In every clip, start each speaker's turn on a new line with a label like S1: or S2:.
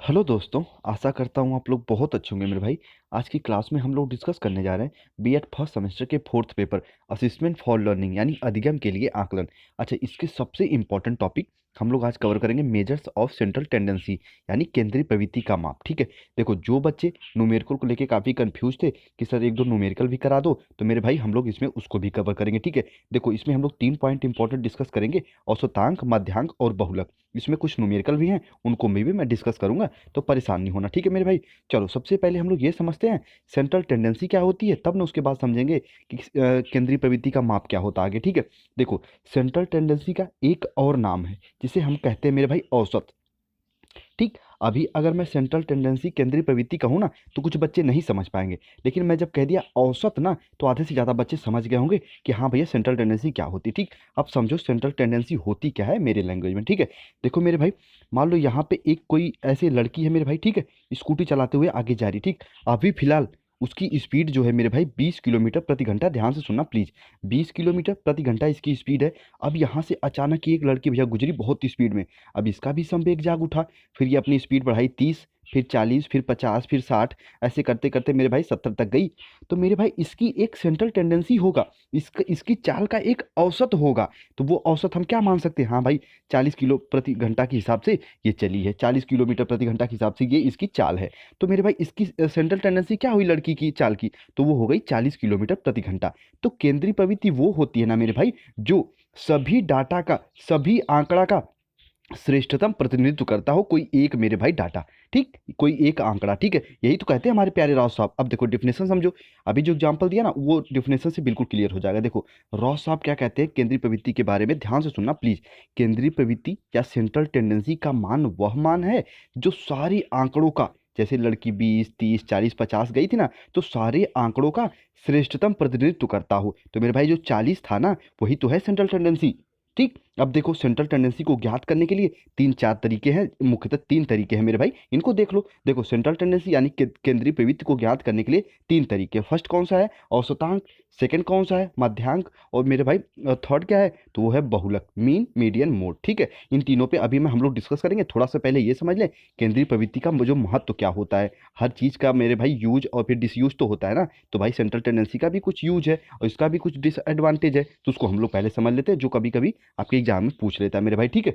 S1: Hello दोस्तों, आशा करता हूँ आप लोग बहुत अच्छे होंगे मेरे भाई। आज की क्लास में हम लोग डिस्कस करने जा रहे हैं बीएड फर्स्ट सेमेस्टर के फोर्थ पेपर असिस्टमेंट फॉर लर्निंग यानी अधिगम के लिए आकलन। अच्छा, इसके सबसे इंपॉर्टेंट टॉपिक हम लोग आज कवर करेंगे मेजर्स ऑफ सेंट्रल टेंडेंसी यानी केंद्रीय प्रवृत्ति का माप। ठीक है, देखो जो बच्चे न्यूमेरिकल को लेके काफ़ी कंफ्यूज थे कि सर एक दो न्यूमेरिकल भी करा दो, तो मेरे भाई हम लोग इसमें उसको भी कवर करेंगे। ठीक है, देखो इसमें हम लोग 3 पॉइंट इंपॉर्टेंट डिस्कस करेंगे, औसतांक, मध्यांक और बहुलक। इसमें कुछ न्यूमेरिकल भी हैं, उनको भी मैं डिस्कस करूंगा, तो परेशान नहीं होना। ठीक है मेरे भाई, चलो सबसे पहले हम लोग ये समझते हैं सेंट्रल टेंडेंसी क्या होती है, तब ना उसके बाद समझेंगे कि केंद्रीय प्रवृत्ति का माप क्या होता है आगे। ठीक है, देखो सेंट्रल टेंडेंसी का एक और नाम है जिसे हम कहते हैं मेरे भाई औसत। ठीक, अभी अगर मैं सेंट्रल टेंडेंसी केंद्रीय प्रवृत्ति कहूँ ना तो कुछ बच्चे नहीं समझ पाएंगे, लेकिन मैं जब कह दिया औसत ना तो आधे से ज़्यादा बच्चे समझ गए होंगे कि हाँ भैया सेंट्रल टेंडेंसी क्या होती। ठीक, अब समझो सेंट्रल टेंडेंसी होती क्या है मेरे लैंग्वेज में। ठीक है, देखो मेरे भाई, मान लो यहाँ पे एक कोई ऐसी लड़की है मेरे भाई, ठीक है, स्कूटी चलाते हुए आगे जा रही। ठीक, अभी फिलहाल उसकी स्पीड जो है मेरे भाई 20 किलोमीटर प्रति घंटा, ध्यान से सुनना प्लीज़, 20 किलोमीटर प्रति घंटा इसकी स्पीड है। अब यहाँ से अचानक ही एक लड़की भैया गुजरी बहुत स्पीड में, अब इसका भी संवेग जाग उठा, फिर ये अपनी स्पीड बढ़ाई 30, फिर 40, फिर 50, फिर 60, ऐसे करते करते मेरे भाई 70 तक गई। तो मेरे भाई इसकी एक सेंट्रल टेंडेंसी होगा, इसकी चाल का एक औसत होगा। तो वो औसत हम क्या मान सकते हैं, हाँ भाई 40 किलो प्रति घंटा के हिसाब से ये चली है, 40 किलोमीटर प्रति घंटा के हिसाब से ये इसकी चाल है। तो मेरे भाई इसकी सेंट्रल टेंडेंसी क्या हुई लड़की की चाल की, तो वो हो गई 40 किलोमीटर प्रति घंटा। तो केंद्रीय प्रवृत्ति वो होती है ना मेरे भाई जो सभी डाटा का, सभी आंकड़ा का श्रेष्ठतम प्रतिनिधित्व करता हो, कोई एक मेरे भाई डाटा। ठीक, कोई एक आंकड़ा। ठीक है, यही तो कहते हैं हमारे प्यारे राव साहब। अब देखो डिफिनेशन समझो, अभी जो एग्जांपल दिया ना वो डिफिनेशन से बिल्कुल क्लियर हो जाएगा। देखो राव साहब क्या कहते हैं केंद्रीय प्रवृत्ति के बारे में, ध्यान से सुनना प्लीज। केंद्रीय प्रवृत्ति या सेंट्रल टेंडेंसी का मान वह मान है जो सारे आंकड़ों का, जैसे लड़की 20, 30, 40, 50 गई थी ना, तो सारे आंकड़ों का श्रेष्ठतम प्रतिनिधित्व करता हो। तो मेरे भाई जो 40 था ना वही तो है सेंट्रल टेंडेंसी। ठीक, अब देखो सेंट्रल टेंडेंसी को ज्ञात करने के लिए 3 4 तरीके हैं, मुख्यतः 3 तरीके हैं मेरे भाई, इनको देख लो। देखो सेंट्रल टेंडेंसी यानी केंद्रीय प्रवृत्ति को ज्ञात करने के लिए 3 तरीके। फर्स्ट कौन सा है, औसतांक। सेकंड कौन सा है, मध्यांक। और मेरे भाई थर्ड क्या है, तो वो है बहुलक, मीन, मीडियन, मोड। ठीक है, इन तीनों पे अभी मैं हम लोग डिस्कस करेंगे। थोड़ा सा पहले ये समझ लें केंद्रीय प्रवृत्ति का जो महत्व क्या होता है। हर चीज़ का मेरे भाई यूज और फिर डिसयूज तो होता है ना, तो भाई सेंट्रल टेंडेंसी का भी कुछ यूज है और इसका भी कुछ डिसएडवांटेज है, तो उसको हम लोग पहले समझ लेते हैं, जो कभी कभी आपके एग्जाम में पूछ लेता है मेरे भाई। ठीक है,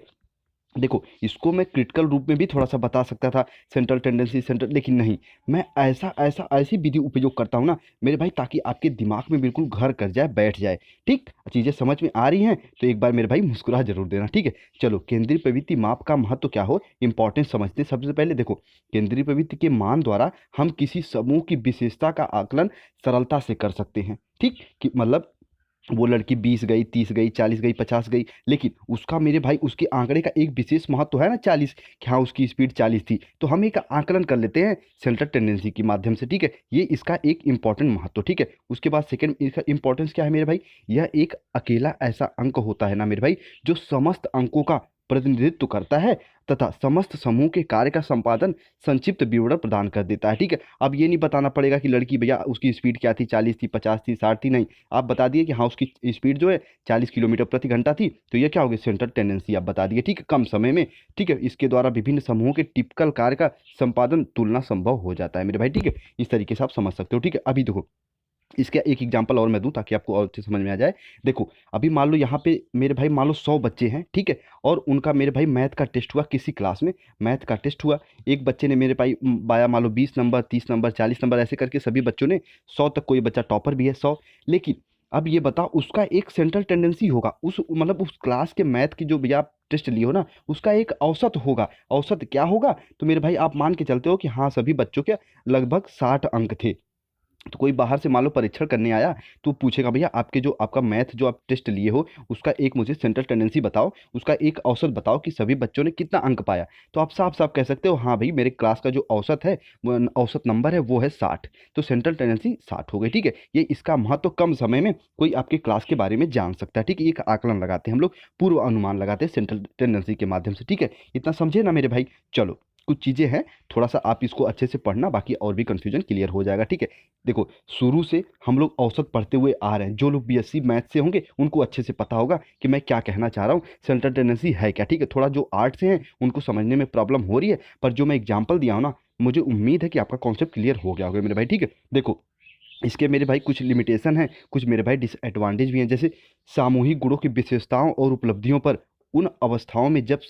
S1: देखो इसको मैं क्रिटिकल रूप में भी थोड़ा सा बता सकता था सेंट्रल टेंडेंसी सेंट्रल, लेकिन नहीं, मैं ऐसी विधि उपयोग करता हूँ ना मेरे भाई ताकि आपके दिमाग में बिल्कुल घर कर जाए, बैठ जाए। ठीक, चीज़ें समझ में आ रही हैं तो एक बार मेरे भाई मुस्कुरा जरूर देना। ठीक है, चलो केंद्रीय प्रवृत्ति माप का महत्व क्या हो, इंपॉर्टेंस समझते हैं। सबसे पहले देखो केंद्रीय प्रवृत्ति के मान द्वारा हम किसी समूह की विशेषता का आकलन सरलता से कर सकते हैं। ठीक, कि मतलब वो लड़की 20 गई, 30 गई, 40 गई, 50 गई, लेकिन उसका मेरे भाई उसके आंकड़े का एक विशेष महत्व तो है ना 40, कि हाँ उसकी स्पीड 40 थी, तो हम एक आकलन कर लेते हैं सेंट्रल टेंडेंसी के माध्यम से। ठीक है, ये इसका एक इंपॉर्टेंट महत्व। ठीक है, उसके बाद सेकंड इसका इंपॉर्टेंस क्या है मेरे भाई, यह एक अकेला ऐसा अंक होता है ना मेरे भाई जो समस्त अंकों का प्रतिनिधित्व करता है तथा समस्त समूह के कार्य का संपादन संक्षिप्त विवरण प्रदान कर देता है। ठीक है, अब ये नहीं बताना पड़ेगा कि लड़की भैया उसकी स्पीड क्या थी, 40 थी, 50 थी, 60 थी, नहीं, आप बता दिए कि हाँ उसकी स्पीड जो है 40 किलोमीटर प्रति घंटा थी, तो ये क्या हो गई सेंट्रल टेंडेंसी, आप बता दिए। ठीक है, कम समय में। ठीक है, इसके द्वारा विभिन्न समूहों के टिपिकल कार्य का संपादन तुलना संभव हो जाता है मेरे भाई। ठीक है, इस तरीके से आप समझ सकते हो। ठीक है, अभी देखो इसका एक एग्जांपल और मैं दूं ताकि आपको और अच्छे समझ में आ जाए। देखो अभी मान लो यहाँ पे मेरे भाई मान लो 100 बच्चे हैं। ठीक है, और उनका मेरे भाई मैथ का टेस्ट हुआ, किसी क्लास में मैथ का टेस्ट हुआ, एक बच्चे ने मेरे भाई बाया मान लो 20 नंबर, 30 नंबर, 40 नंबर, ऐसे करके सभी बच्चों ने 100 तक, कोई बच्चा टॉपर भी है 100। लेकिन अब ये बताओ उसका एक सेंट्रल टेंडेंसी होगा, उस मतलब उस क्लास के मैथ की जो भैया आप टेस्ट लिए हो ना उसका एक औसत होगा। औसत क्या होगा, तो मेरे भाई आप मान के चलते हो कि हाँ सभी बच्चों के लगभग 60 अंक थे। तो कोई बाहर से मान लो परीक्षण करने आया तो पूछेगा भैया आपके जो आपका मैथ जो आप टेस्ट लिए हो उसका एक मुझे सेंट्रल टेंडेंसी बताओ, उसका एक औसत बताओ कि सभी बच्चों ने कितना अंक पाया। तो आप साफ साफ कह सकते हो हाँ भाई मेरे क्लास का जो औसत है वो औसत नंबर है वो है 60, तो सेंट्रल टेंडेंसी 60 हो गई। ठीक है, ये इसका महत्व कम समय में कोई आपके क्लास के बारे में जान सकता है। ठीक है, एक आकलन लगाते हैं हम लोग, पूर्व अनुमान लगाते हैं सेंट्रल टेंडेंसी के माध्यम से। ठीक है, इतना समझे ना मेरे भाई। चलो कुछ चीज़ें हैं, थोड़ा सा आप इसको अच्छे से पढ़ना, बाकी और भी कन्फ्यूजन क्लियर हो जाएगा, ठीक है। देखो, शुरू से हम लोग औसत पढ़ते हुए आ रहे हैं। जो लोग बीएससी मैथ से होंगे उनको अच्छे से पता होगा कि मैं क्या कहना चाह रहा हूँ, सेंट्रल टेंडेंसी है क्या, ठीक है। थोड़ा जो आर्ट से हैं उनको समझने में प्रॉब्लम हो रही है, पर जो मैं एग्जाम्पल दिया हूँ ना, मुझे उम्मीद है कि आपका कॉन्सेप्ट क्लियर हो गया होगा मेरे भाई, ठीक है। देखो, इसके मेरे भाई कुछ लिमिटेशन हैं, कुछ मेरे भाई डिसएडवांटेज भी हैं। जैसे सामूहिक गुणों की विशेषताओं और उपलब्धियों पर उन अवस्थाओं में जब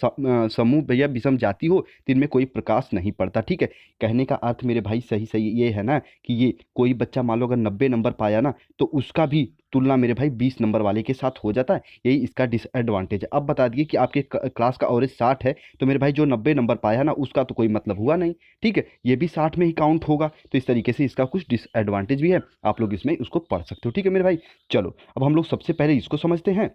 S1: समूह या विषम जाति हो तो इनमें कोई प्रकाश नहीं पड़ता, ठीक है। कहने का अर्थ मेरे भाई सही सही ये है ना कि ये कोई बच्चा मान लो अगर 90 नंबर पाया ना, तो उसका भी तुलना मेरे भाई 20 नंबर वाले के साथ हो जाता है। यही इसका डिसएडवांटेज है। अब बता दिए कि आपके क्लास का एवरेज 60 है, तो मेरे भाई जो 90 नंबर पाया ना उसका तो कोई मतलब हुआ नहीं, ठीक है। ये भी 60 में ही काउंट होगा, तो इस तरीके से इसका कुछ डिसएडवांटेज भी है। आप लोग इसमें उसको पढ़ सकते हो, ठीक है मेरे भाई। चलो, अब हम लोग सबसे पहले इसको समझते हैं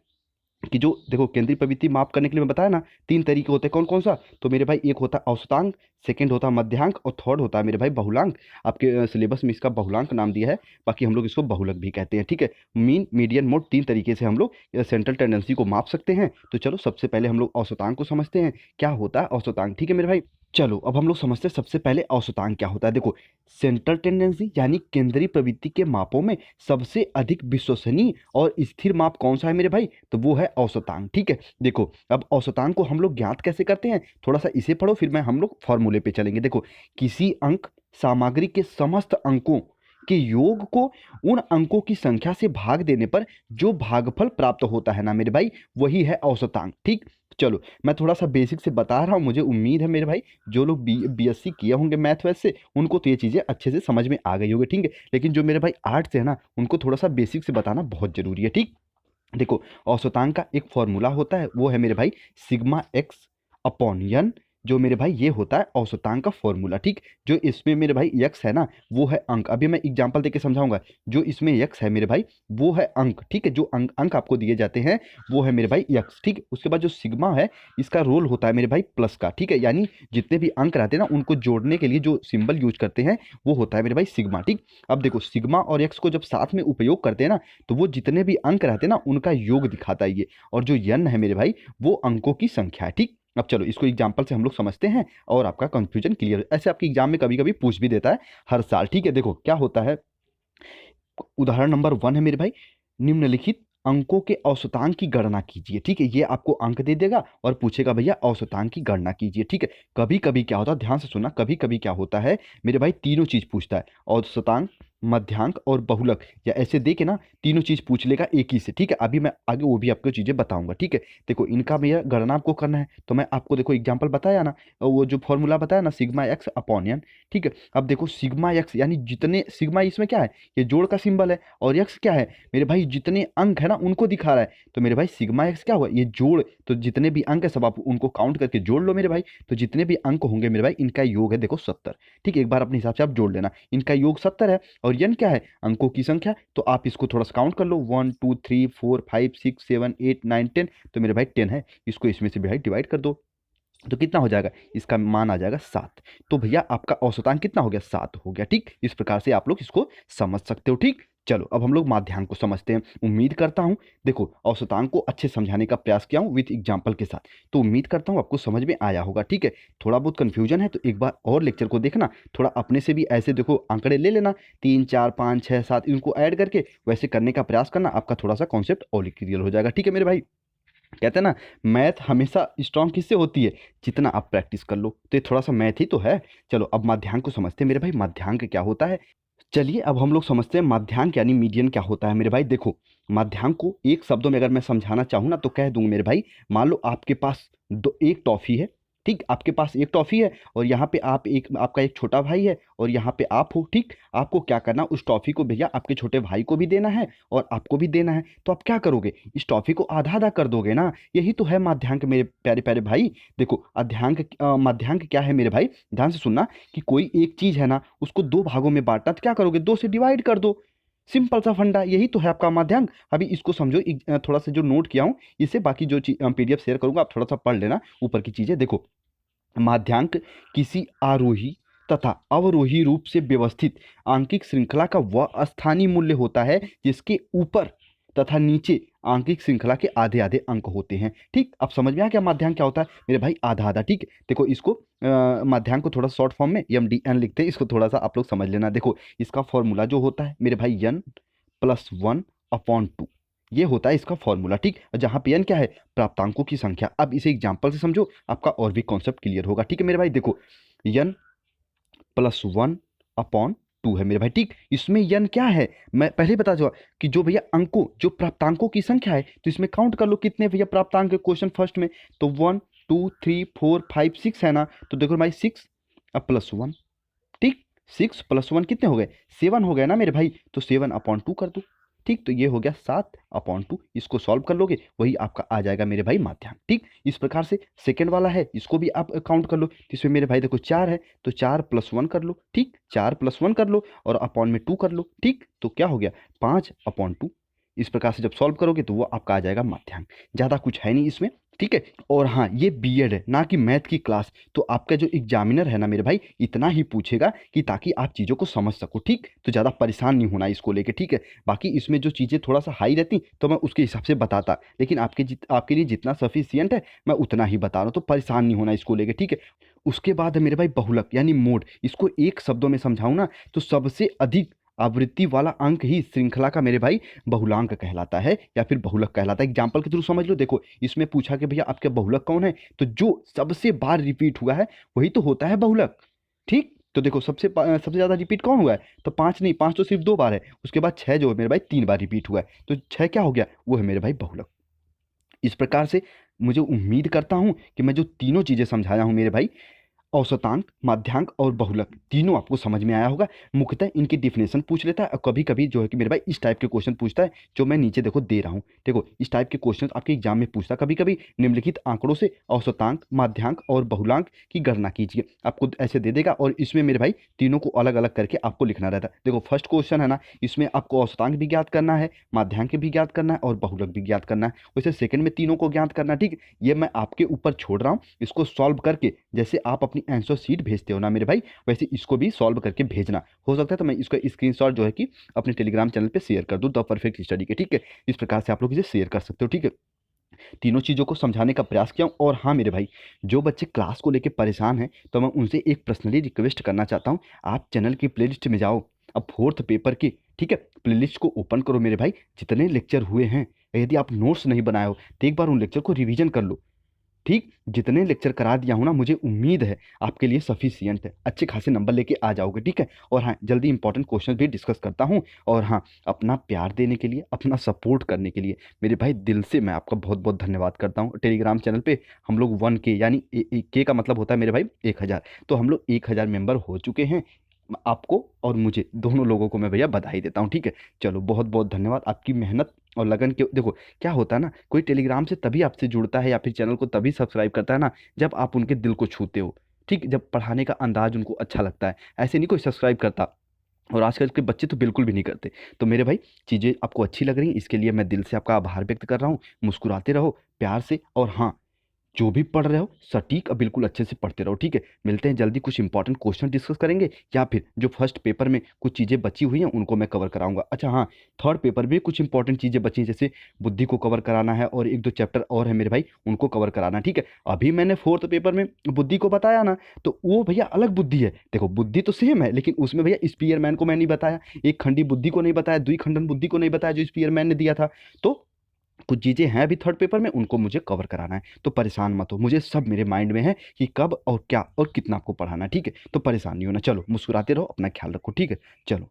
S1: कि जो देखो केंद्रीय प्रवृत्ति माप करने के लिए मैं बताया ना 3 तरीके होते हैं, कौन कौन सा। तो मेरे भाई एक होता है औसतांक, सेकंड होता है मध्यांक, और थर्ड होता है मेरे भाई बहुलांक। आपके सिलेबस में इसका बहुलांक नाम दिया है, बाकी हम लोग इसको बहुलक भी कहते हैं, ठीक है। मीन, मीडियन, मोड, 3 तरीके से हम लोग सेंट्रल टेंडेंसी को माप सकते हैं। तो चलो सबसे पहले हम लोग औसतांक को समझते हैं, क्या होता है औसतांक, ठीक है मेरे भाई। चलो अब हम लोग समझते हैं सबसे पहले औसतांक क्या होता है। देखो, सेंट्रल टेंडेंसी यानी केंद्रीय प्रवृत्ति के मापों में सबसे अधिक विश्वसनीय और स्थिर माप कौन सा है मेरे भाई, तो वो है औसतांक, ठीक है। देखो, अब औसतांक को हम लोग ज्ञात कैसे करते हैं, थोड़ा सा इसे पढ़ो फिर मैं हम लोग फॉर्मूले पे चलेंगे। देखो, किसी अंक सामग्री के समस्त अंकों के योग को उन अंकों की संख्या से भाग देने पर जो भागफल प्राप्त होता है ना मेरे भाई, वही है औसतांक, ठीक। चलो, मैं थोड़ा सा बेसिक से बता रहा हूँ, मुझे उम्मीद है मेरे भाई जो लोग बीएससी किए होंगे मैथ वैथ से उनको तो ये चीज़ें अच्छे से समझ में आ गई होगी, ठीक है। लेकिन जो मेरे भाई आर्ट से है ना, उनको थोड़ा सा बेसिक से बताना बहुत जरूरी है, ठीक। देखो, औसतांक का एक फॉर्मूला होता है, वो है मेरे भाई सिग्मा एक्स अपॉन एन। जो मेरे भाई ये होता है औसतांक का फॉर्मूला, ठीक। जो इसमें मेरे भाई यक्स है ना, वो है अंक। अभी मैं एग्जांपल देके समझाऊंगा। जो इसमें यक्स है मेरे भाई, वो है अंक, ठीक है। जो अंक अंक आपको दिए जाते हैं वो है मेरे भाई यक्स, ठीक है। उसके बाद जो सिग्मा है, इसका रोल होता है मेरे भाई प्लस का, ठीक है। यानी जितने भी अंक रहते हैं ना, उनको जोड़ने के लिए जो सिंबल यूज करते हैं वो होता है मेरे भाई सिग्मा, ठीक। अब देखो, सिग्मा और यक्स को जब साथ में उपयोग करते हैं ना, तो वो जितने भी अंक रहते हैं ना उनका योग दिखाता है ये। और जो यन है मेरे भाई, वो अंकों की संख्या है, ठीक। अब चलो इसको एग्जाम्पल से हम लोग समझते हैं और आपका कंफ्यूजन क्लियर। ऐसे आपके एग्जाम में कभी कभी पूछ भी देता है हर साल, ठीक है। देखो क्या होता है, उदाहरण नंबर 1 है मेरे भाई, निम्नलिखित अंकों के औसतांक की गणना कीजिए, ठीक है। ये आपको अंक दे देगा और पूछेगा भैया औसतांक की गणना कीजिए, ठीक है। कभी कभी क्या होता है, ध्यान से सुनना, कभी कभी क्या होता है मेरे भाई, तीनों चीज पूछता है, औसतांक, मध्यांक और बहुलक, या ऐसे दे के ना तीनों चीज पूछ लेगा एक ही से, ठीक है। अभी मैं आगे वो भी आपको चीजें बताऊंगा, ठीक है। देखो, इनका भैया गणना आपको करना है, तो मैं आपको देखो एग्जाम्पल बताया ना, वो जो फॉर्मूला बताया ना सिग्मा एक्स अपॉन एन, ठीक है। अब देखो सिग्मा एक्स यानी जितने, सिग्मा इसमें क्या है, ये जोड़ का सिंबल है, और यक्स क्या है मेरे भाई, जितने अंक है ना उनको दिखा रहा है। तो मेरे भाई सिग्मा एक्स क्या हुआ, ये जोड़, तो जितने भी अंक है सब आप उनको काउंट करके जोड़ लो मेरे भाई। तो जितने भी अंक होंगे मेरे भाई, इनका योग है देखो 70, ठीक है। एक बार अपने हिसाब से आप जोड़ लेना, इनका योग 70 है। और यन क्या है, अंकों की संख्या, तो आप इसको थोड़ा सा काउंट कर लो, 1 2 3 4 5 6 7 8 9 10, तो मेरे भाई 10 है। इसको इसमें से भाई डिवाइड कर दो, तो कितना हो जाएगा, इसका मान आ जाएगा 7। तो भैया आपका औसतांक कितना हो गया, 7 हो गया, ठीक। इस प्रकार से आप लोग इसको समझ सकते हो, ठीक। चलो अब हम लोग माध्यांक को समझते हैं। उम्मीद करता हूं, देखो औसतांक को अच्छे समझाने का प्रयास किया हूं विद एग्जांपल के साथ, तो उम्मीद करता हूं आपको समझ में आया होगा, ठीक है। थोड़ा बहुत कंफ्यूजन है तो एक बार और लेक्चर को देखना, थोड़ा अपने से भी ऐसे देखो आंकड़े ले लेना, 3 4 5 6 7 इनको ऐड करके वैसे करने का प्रयास करना, आपका थोड़ा सा कॉन्सेप्ट और क्लियर हो जाएगा, ठीक है मेरे भाई। कहते हैं ना, मैथ हमेशा स्ट्रांग किससे होती है, जितना आप प्रैक्टिस कर लो, तो ये थोड़ा सा मैथ ही तो है। चलो अब माध्यांक को समझते हैं मेरे भाई, माध्यांक क्या होता है। चलिए अब हम लोग समझते हैं माध्यांक यानी मीडियन क्या होता है मेरे भाई। देखो, माध्यांक को एक शब्दों में अगर मैं समझाना चाहूँ ना तो कह दूंगा मेरे भाई, मान लो आपके पास एक टॉफी है, ठीक। आपके पास एक टॉफी है और यहाँ पे आप एक, आपका एक छोटा भाई है और यहाँ पे आप हो, ठीक। आपको क्या करना, उस टॉफी को भैया आपके छोटे भाई को भी देना है और आपको भी देना है। तो आप क्या करोगे, इस टॉफी को आधा आधा कर दोगे ना, यही तो है माध्यांक मेरे प्यारे प्यारे भाई। देखो माध्यांक क्या है मेरे भाई, ध्यान से सुनना, कि कोई एक चीज है ना उसको दो भागों में बांटना, तो क्या करोगे, 2 से डिवाइड कर दो। सिंपल सा फंडा, यही तो है आपका माध्यांक। अभी इसको समझो, थोड़ा सा जो नोट किया हूँ इससे, बाकी जो पीडीएफ शेयर करूंगा आप थोड़ा सा पढ़ लेना ऊपर की चीजें। देखो, माध्यांक किसी आरोही तथा अवरोही रूप से व्यवस्थित आंकिक श्रृंखला का वह स्थानीय मूल्य होता है जिसके ऊपर तथा नीचे आंकिक श्रृंखला के आधे आधे अंक होते हैं। ठीक, अब समझ में आया क्या माध्यांक क्या होता है मेरे भाई? आधा आधा। ठीक, देखो इसको माध्यांक को थोड़ा शॉर्ट फॉर्म में MDN लिखते हैं, इसको थोड़ा सा आप लोग समझ लेना। देखो इसका फॉर्मूला जो होता है मेरे भाई n+1/2, ये होता है इसका फॉर्मूला। ठीक, जहाँ पे n क्या है? प्राप्तांकों की संख्या। अब इसे एग्जाम्पल से समझो, आपका और भी कॉन्सेप्ट क्लियर होगा। ठीक है मेरे भाई, देखो n+1/2 है मेरे भाई। ठीक, इसमें n क्या है? मैं पहले बता दूँ कि जो भैया अंकों, जो प्राप्तांकों की संख्या है, तो इसमें काउंट कर लो कितने भैया प्राप्तांक है क्वेश्चन फर्स्ट में। तो 1 2 3 4 5 6 है ना। तो देखो भाई 6 अब +1। ठीक, 6 + 1 कितने हो गए? 7 हो गए ना मेरे भाई। तो 7/2 कर दो। ठीक, तो ये हो गया 7/2। इसको सॉल्व कर लोगे, वही आपका आ जाएगा मेरे भाई माध्यांक। ठीक, इस प्रकार से सेकंड वाला है, इसको भी आप काउंट कर लो। तो इसमें मेरे भाई देखो 4 है, तो 4 + 1 कर लो। ठीक, 4 + 1 कर लो और अपॉन में 2 कर लो। ठीक, तो क्या हो गया? 5/2। इस प्रकार से जब सॉल्व करोगे तो वो आपका आ जाएगा माध्यांक। ज़्यादा कुछ है नहीं इसमें। ठीक है, और हाँ, ये बीएड है ना कि मैथ की क्लास। तो आपका जो एग्जामिनर है ना मेरे भाई, इतना ही पूछेगा कि ताकि आप चीज़ों को समझ सको। ठीक, तो ज़्यादा परेशान नहीं होना इसको लेके। ठीक है, बाकी इसमें जो चीज़ें थोड़ा सा हाई रहती तो मैं उसके हिसाब से बताता, लेकिन आपके लिए जितना सफिशियंट है मैं उतना ही बता रहा हूँ, तो परेशान नहीं होना इसको लेके। ठीक है, उसके बाद है मेरे भाई बहुलक यानी मोड। इसको एक शब्दों में समझाऊँ ना, तो सबसे अधिक आवृत्ति वाला अंक ही श्रृंखला का मेरे भाई बहुलांक कहलाता है या फिर बहुलक कहलाता है। एग्जाम्पल के थ्रू समझ लो। देखो इसमें पूछा कि भैया आपके बहुलक कौन है, तो जो सबसे बार रिपीट हुआ है वही तो होता है बहुलक। ठीक, तो देखो सबसे ज़्यादा रिपीट कौन हुआ है? तो 5 नहीं, 5 तो सिर्फ 2 बार है। उसके बाद 6 जो है मेरे भाई 3 बार रिपीट हुआ है, तो 6 क्या हो गया? वो है मेरे भाई बहुलक। इस प्रकार से मुझे उम्मीद करता हूँ कि मैं जो तीनों चीज़ें समझाया हूँ मेरे भाई, औसतांक, माध्यांक और बहुलक, तीनों आपको समझ में आया होगा। मुख्यतः इनकी डिफिनेशन पूछ लेता है और कभी कभी जो है कि मेरे भाई इस टाइप के क्वेश्चन पूछता है जो मैं नीचे देखो दे रहा हूँ। देखो इस टाइप के क्वेश्चन आपके एग्जाम में पूछता है कभी कभी। निम्नलिखित आंकड़ों से औसतांक, माध्यांक और बहुलांक की गणना कीजिए, आपको ऐसे दे देगा। और इसमें मेरे भाई तीनों को अलग अलग करके आपको लिखना रहता है। देखो फर्स्ट क्वेश्चन है ना, इसमें आपको औसतांक भी ज्ञात करना है, माध्यांक भी ज्ञात करना है और बहुलक भी ज्ञात करना है। वैसे सेकंड में तीनों को ज्ञात करना है। ठीक, ये मैं आपके ऊपर छोड़ रहा हूँ। इसको सॉल्व करके जैसे आप अपनी आंसर शीट भेजते हो ना मेरे भाई, वैसे इसको भी सॉल्व करके भेजना। हो सकता है तो मैं इसका स्क्रीनशॉट जो है कि अपने टेलीग्राम चैनल पे शेयर कर दूं, द परफेक्ट स्टडी के। ठीक है, इस प्रकार से आप लोग इसे शेयर कर सकते हो। ठीक है, तीनों चीज़ों को समझाने का प्रयास किया हूं। और हाँ मेरे भाई, जो बच्चे क्लास को लेकर परेशान हैं, तो मैं उनसे एक पर्सनली रिक्वेस्ट करना चाहता हूँ। आप चैनल की प्लेलिस्ट में जाओ, अब फोर्थ पेपर की, ठीक है, प्लेलिस्ट को ओपन करो मेरे भाई। जितने लेक्चर हुए हैं, यदि आप नोट्स नहीं बनाए हो तो एक बार उन लेक्चर को रिवीजन कर लो। ठीक, जितने लेक्चर करा दिया हूँ ना, मुझे उम्मीद है आपके लिए सफिशियंट है, अच्छे खासे नंबर लेके आ जाओगे। ठीक है, और हाँ जल्दी इंपॉर्टेंट क्वेश्चन भी डिस्कस करता हूँ। और हाँ, अपना प्यार देने के लिए, अपना सपोर्ट करने के लिए मेरे भाई दिल से मैं आपका बहुत बहुत धन्यवाद करता हूँ। टेलीग्राम चैनल पे हम लोग 1K यानी के का मतलब होता है मेरे भाई 1000, तो हम लोग 1000 मेंबर हो चुके हैं। आपको और मुझे दोनों लोगों को मैं भैया बधाई देता हूँ। ठीक है, चलो बहुत बहुत धन्यवाद। आपकी मेहनत और लगन के देखो क्या होता है ना, कोई टेलीग्राम से तभी आपसे जुड़ता है या फिर चैनल को तभी सब्सक्राइब करता है ना, जब आप उनके दिल को छूते हो। ठीक, जब पढ़ाने का अंदाज उनको अच्छा लगता है, ऐसे नहीं कोई सब्सक्राइब करता। और आजकल के बच्चे तो बिल्कुल भी नहीं करते। तो मेरे भाई चीज़ें आपको अच्छी लग रही हैं, इसके लिए मैं दिल से आपका आभार व्यक्त कर रहा हूँ। मुस्कुराते रहो प्यार से, और हाँ, जो भी पढ़ रहे हो सटीक और बिल्कुल अच्छे से पढ़ते रहो। ठीक है, मिलते हैं जल्दी, कुछ इंपॉर्टेंट क्वेश्चन डिस्कस करेंगे, या फिर जो फर्स्ट पेपर में कुछ चीज़ें बची हुई हैं उनको मैं कवर कराऊंगा। अच्छा हाँ, थर्ड पेपर में कुछ इंपॉर्टेंट चीज़ें बची हैं, जैसे बुद्धि को कवर कराना है और एक दो चैप्टर और है मेरे भाई, उनको कवर कराना है। ठीक है, अभी मैंने फोर्थ पेपर में बुद्धि को बताया ना, तो वो भैया अलग बुद्धि है। देखो बुद्धि तो सेम है, लेकिन उसमें भैया स्पीयरमैन को मैं नहीं बताया, एक खंडी बुद्धि को नहीं बताया, द्विखंडन बुद्धि को नहीं बताया जो स्पीयरमैन ने दिया था। तो कुछ चीज़ें हैं अभी थर्ड पेपर में, उनको मुझे कवर कराना है। तो परेशान मत हो, मुझे सब मेरे माइंड में है कि कब और क्या और कितना आपको पढ़ाना है। ठीक है, तो परेशान नहीं होना। चलो मुस्कुराते रहो, अपना ख्याल रखो। ठीक है, चलो।